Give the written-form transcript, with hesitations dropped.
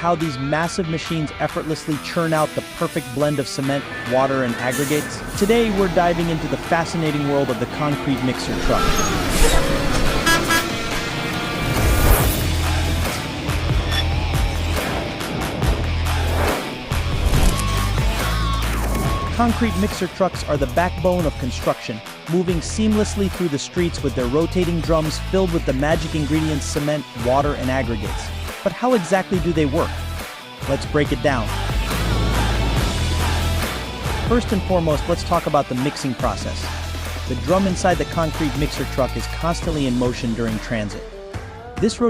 how these massive machines effortlessly churn out the perfect blend of cement, water, and aggregates? Today, we're diving into the fascinating world of the concrete mixer truck. Concrete mixer trucks are the backbone of construction, moving seamlessly through the streets with their rotating drums filled with the magic ingredients cement, water, and aggregates. But how exactly do they work? Let's break it down. First and foremost, let's talk about the mixing process. The drum inside the concrete mixer truck is constantly in motion during transit. This